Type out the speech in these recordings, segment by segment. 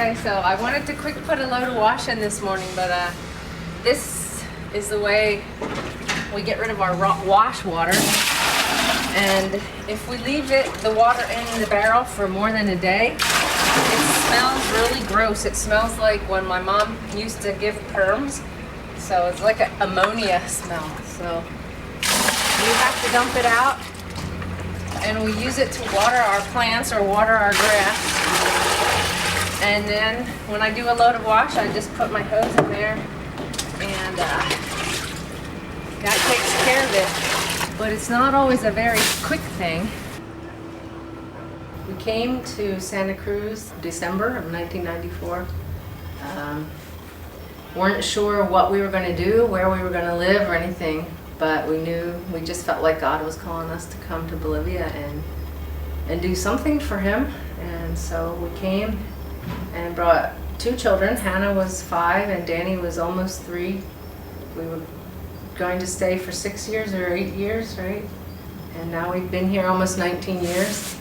Okay, so I wanted to quick put a load of wash in this morning, but this is the way we get rid of our wash water. And if we leave the water in the barrel for more than a day, it smells really gross. It smells like when my mom used to give perms. So it's like an ammonia smell. So we have to dump it out, and we use it to water our plants or water our grass. And then when I do a load of wash, I just put my hose in there, and that takes care of it. But it's not always a very quick thing. We came to Santa Cruz December of 1994. Weren't sure what we were going to do, where we were going to live or anything, but we just felt like God was calling us to come to Bolivia and do something for Him. And so we came and brought 2 children. Hannah was 5 and Danny was almost 3. We were going to stay for 6 years or 8 years, right? And now we've been here almost 19 years.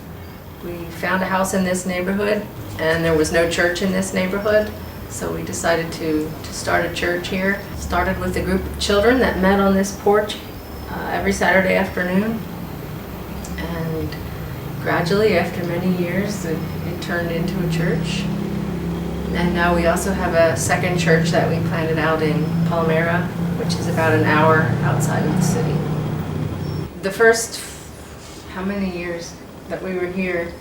We found a house in this neighborhood, and there was no church in this neighborhood, so we decided to start a church here. Started with a group of children that met on this porch every Saturday afternoon, and gradually, after many years, it turned into a church. And now we also have a second church that we planted out in Palmera, which is about an hour outside of the city. The first, how many years that we were here?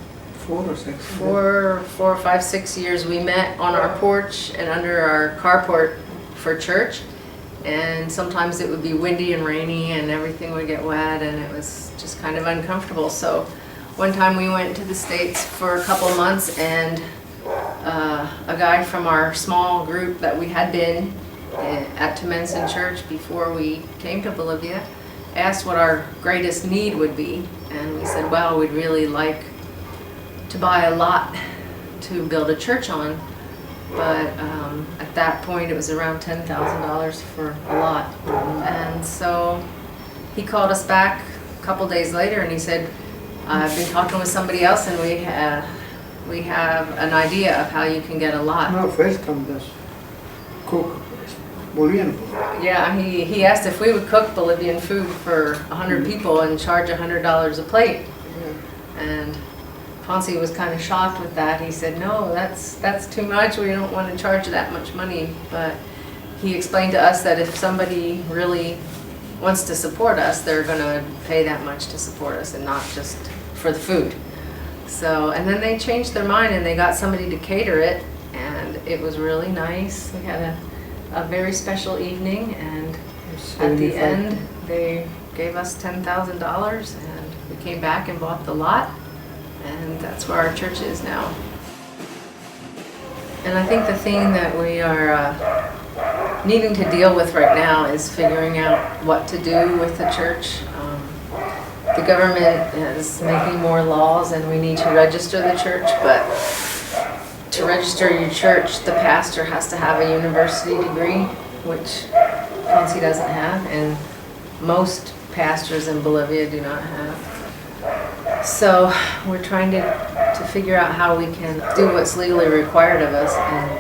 4 or 6. 4 or 5, 6 years. We met on our porch and under our carport for church. And sometimes it would be windy and rainy and everything would get wet, and it was just kind of uncomfortable. So one time we went to the States for a couple months, and a guy from our small group that we had been at Temensen Church before we came to Bolivia asked what our greatest need would be. And we said, well, we'd really like to buy a lot to build a church on. But at that point it was around $10,000 for a lot. And so he called us back a couple days later and he said, I've been talking with somebody else, and we have an idea of how you can get a lot. No, first come this cook Bolivian food. Yeah, he asked if we would cook Bolivian food for 100 people and charge $100 a plate. Yeah. And Ponce was kind of shocked with that. He said, no, that's too much. We don't want to charge that much money. But he explained to us that if somebody really wants to support us, they're going to pay that much to support us and not just for the food. So, and then they changed their mind and they got somebody to cater it, and it was really nice. We had a very special evening, and at the end they gave us $10,000, and we came back and bought the lot, and that's where our church is now. And I think the thing that we are needing to deal with right now is figuring out what to do with the church. The government is making more laws, and we need to register the church, but to register your church, the pastor has to have a university degree, which Ponce doesn't have, and most pastors in Bolivia do not have. So we're trying to figure out how we can do what's legally required of us and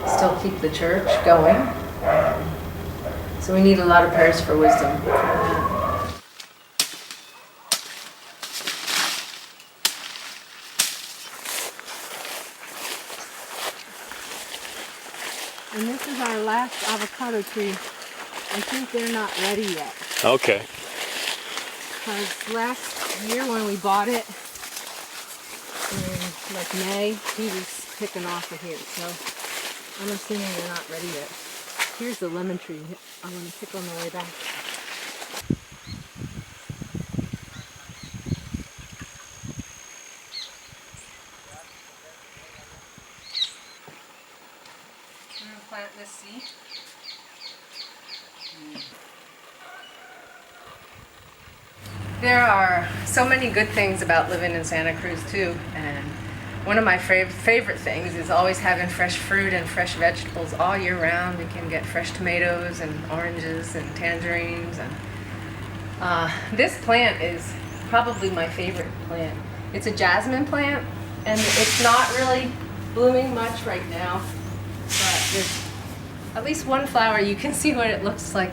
still keep the church going. So we need a lot of prayers for wisdom for that. And this is our last avocado tree. I think they're not ready yet. Okay. Because last year when we bought it, in like May, he was picking off of here. So I'm assuming they're not ready yet. Here's the lemon tree I'm going to pick on the way back. Plant this seed. There are so many good things about living in Santa Cruz too, and one of my favorite things is always having fresh fruit and fresh vegetables all year round. We can get fresh tomatoes and oranges and tangerines, and this plant is probably my favorite plant. It's a jasmine plant, and it's not really blooming much right now, but there's at least one flower. You can see what it looks like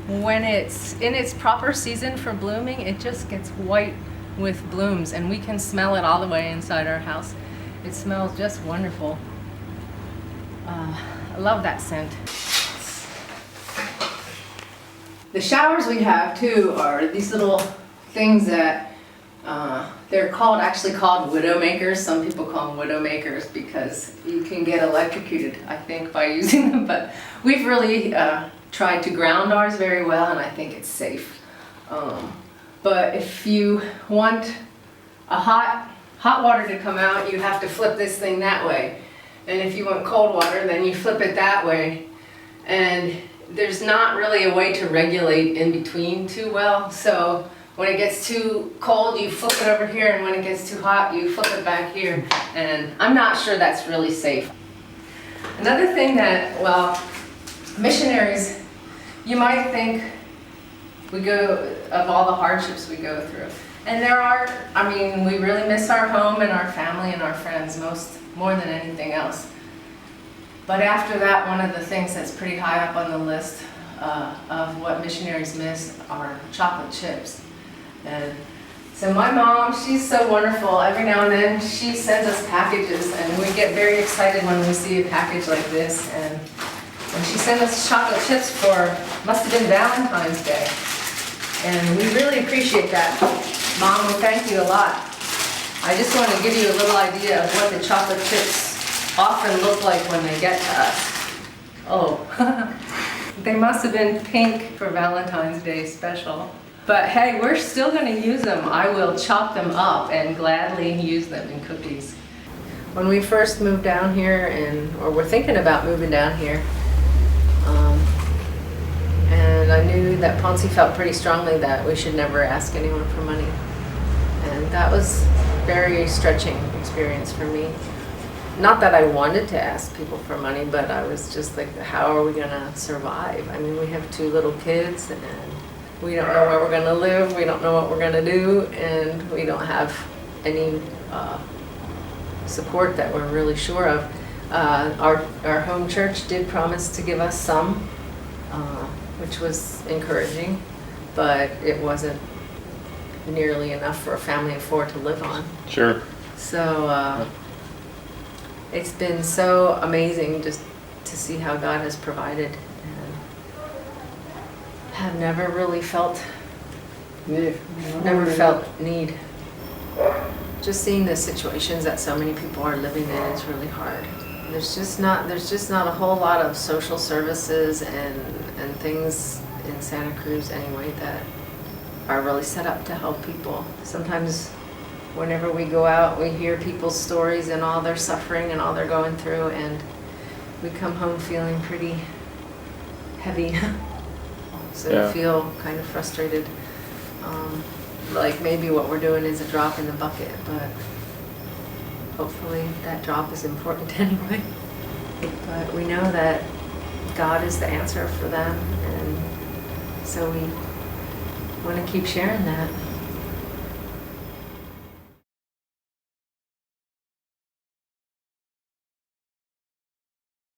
when it's in its proper season for blooming. It just gets white with blooms, and we can smell it all the way inside our house. It smells just wonderful. I love that scent. The showers we have too are these little things that they're actually called widowmakers. Some people call them widowmakers because you can get electrocuted, I think, by using them. But we've really tried to ground ours very well, and I think it's safe. But if you want a hot water to come out, you have to flip this thing that way. And if you want cold water, then you flip it that way. And there's not really a way to regulate in between too well. So when it gets too cold, you flip it over here, and when it gets too hot, you flip it back here. And I'm not sure that's really safe. Another thing that, well, missionaries, you might think we go, of all the hardships we go through. And there are, I mean, we really miss our home and our family and our friends more than anything else. But after that, one of the things that's pretty high up on the list of what missionaries miss are chocolate chips. And so my mom, she's so wonderful. Every now and then she sends us packages, and we get very excited when we see a package like this. And she sent us chocolate chips for, must have been Valentine's Day. And we really appreciate that. Mom, we thank you a lot. I just want to give you a little idea of what the chocolate chips often look like when they get to us. Oh, they must have been pink for Valentine's Day special. But hey, we're still going to use them. I will chop them up and gladly use them in cookies. When we first moved down here, or we're thinking about moving down here, and I knew that Ponce felt pretty strongly that we should never ask anyone for money. And that was a very stretching experience for me. Not that I wanted to ask people for money, but I was just like, how are we going to survive? I mean, we have 2 little kids, and we don't know where we're going to live, we don't know what we're going to do, and we don't have any support that we're really sure of. Our home church did promise to give us some, which was encouraging, but it wasn't nearly enough for a family of 4 to live on. Sure. So it's been so amazing just to see how God has provided, and have never really felt need. Just seeing the situations that so many people are living in is really hard. There's just not a whole lot of social services and things in Santa Cruz anyway that are really set up to help people. Sometimes whenever we go out, we hear people's stories and all their suffering and all they're going through, and we come home feeling pretty heavy. So Yeah. we feel kind of frustrated. Like maybe what we're doing is a drop in the bucket, but hopefully that drop is important anyway. But we know that God is the answer for them, and so we want to keep sharing that.